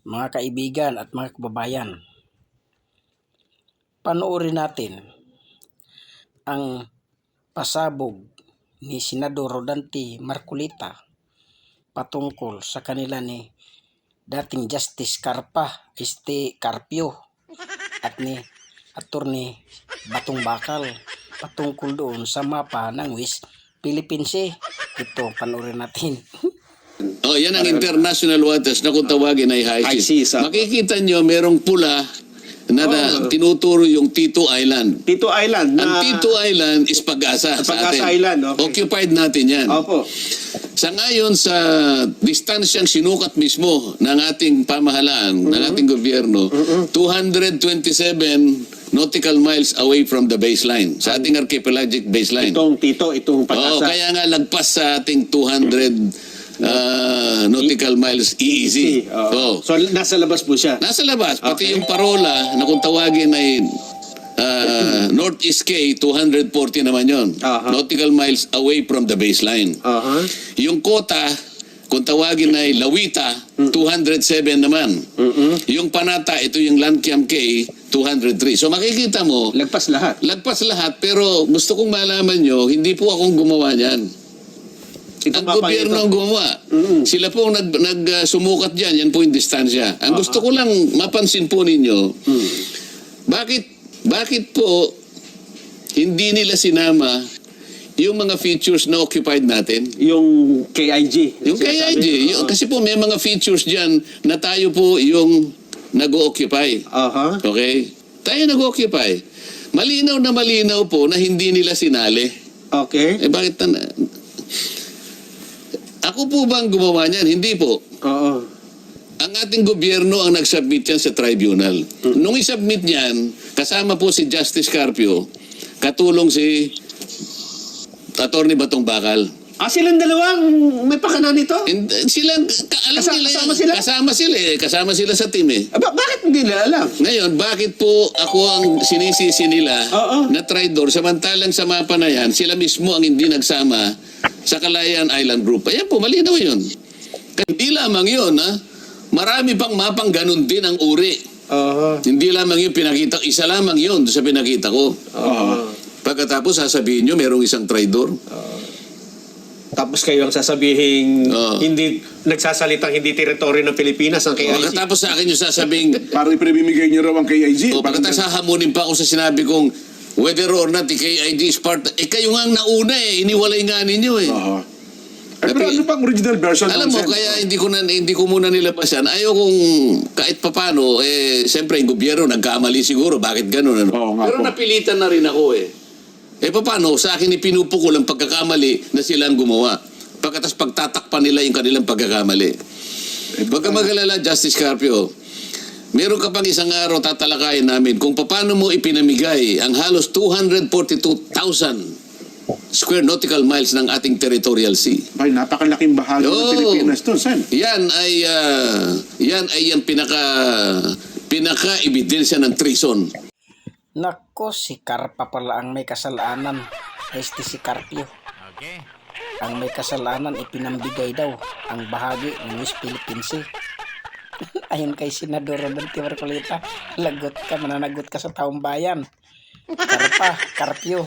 mga kaibigan at mga kababayan, panoorin natin ang pasabog ni Senador Rodante Marcolita patungkol sa kanila ni dating Justice Carpio at ni Attorney Batong Bakal patungkol doon sa mapa ng West Philippine Sea. Ito, panoorin natin. Oh, yan ang international waters na kung tawagin ay high seas. Makikita nyo merong pula na tinuturo yung Tito Island. Tito Island. Ang Tito Island is Pag-asa sa atin. Pag-asa Island. Okay. Occupied natin yan. Opo. Sa ngayon, sa distansyang sinukat mismo ng ating pamahalaan, ng ating gobyerno, 227 nautical miles away from the baseline, sa ating archipelagic baseline. Itong Pag-asa. Kaya nga lagpas sa ating 200 nautical miles EEZ. So, nasa labas po siya? Nasa labas. Pati yung parola na kung tawagin ay Northeast K, 240 naman yun. Nautical miles away from the baseline. Yung Kota, kung tawagin ay Lawita, 207 naman. Yung Panata, ito yung Lankiam K, 203. So makikita mo, Lagpas lahat. lagpas lahat, pero gusto kong malaman nyo, hindi po akong gumawa niyan. Ang gobyerno ang gumawa. Sila po sumukat dyan. Yan po yung distansya. Ang gusto ko lang mapansin po ninyo, bakit po hindi nila sinama yung mga features na occupied natin? Yung KIG. Yung KIG. Kasi po may mga features dyan na tayo po yung nag-occupy. Okay? Tayo nag-occupy. Malinaw na malinaw po na hindi nila sinali. Okay. Bakit ako po bang gumawa niyan? Hindi po. Ang ating gobyerno ang nag-submit yan sa tribunal. Nung i-submit niyan, kasama po si Justice Carpio, katulong si Attorney Batong Bakal. Silang dalawang may pakanan nito? Kasama sila? Kasama sila sa team eh. Bakit hindi nila alam? Ngayon, bakit po ako ang sinisisi nila na traidor, samantalang sa mapa na yan, sila mismo ang hindi nagsama sa Kalayaan Island Group? Ayan po, malinaw yun. Hindi lamang yun, marami pang mapang ganun din ang uri. Hindi lamang yung pinakita, isa lamang yun sa pinakita ko. Pagkatapos sasabihin nyo, merong isang traidor. Tapos kayo ang sasabihin, hindi nagsasalitang hindi teritoryo ng Pilipinas ang KIG. Pagkatapos sa akin yung sasabihin, parang ipinamimigay nyo raw ang KIG. Pagkatapos hahamunin pa ako sa sinabi kong, whether or not the KIG is part, kayo nga ang nauna iniwalay nga ninyo eh. Pero ano pang original version? Alam mo, kaya hindi ko muna nilabas yan. Ayaw kong kahit papano, siyempre yung gobyerno nagkamali siguro, bakit ganun? Pero napilitan na rin ako eh. Paano? Sa akin ipinupukol ang pagkakamali na sila ang gumawa. Pagkatapos pagtatakpan nila yung kanilang pagkakamali. Huwag ka mag-alala, Justice Carpio. Meron ka pang isang araw tatalakayin namin kung paano mo ipinamigay ang halos 242,000 square nautical miles ng ating territorial sea. Ay, napakalaking bahagi ng Pilipinas to, Sen. Yan ay yung pinaka-ebidensya ng treason. Nako, si Carpa pala ang may kasalanan. Si Carpio. Ang may kasalanan ipinambigay daw ang bahagi ng West Philippine Sea. Ayon kay Senador Rodante Marcolita, mananagot ka sa taong bayan. Carpio,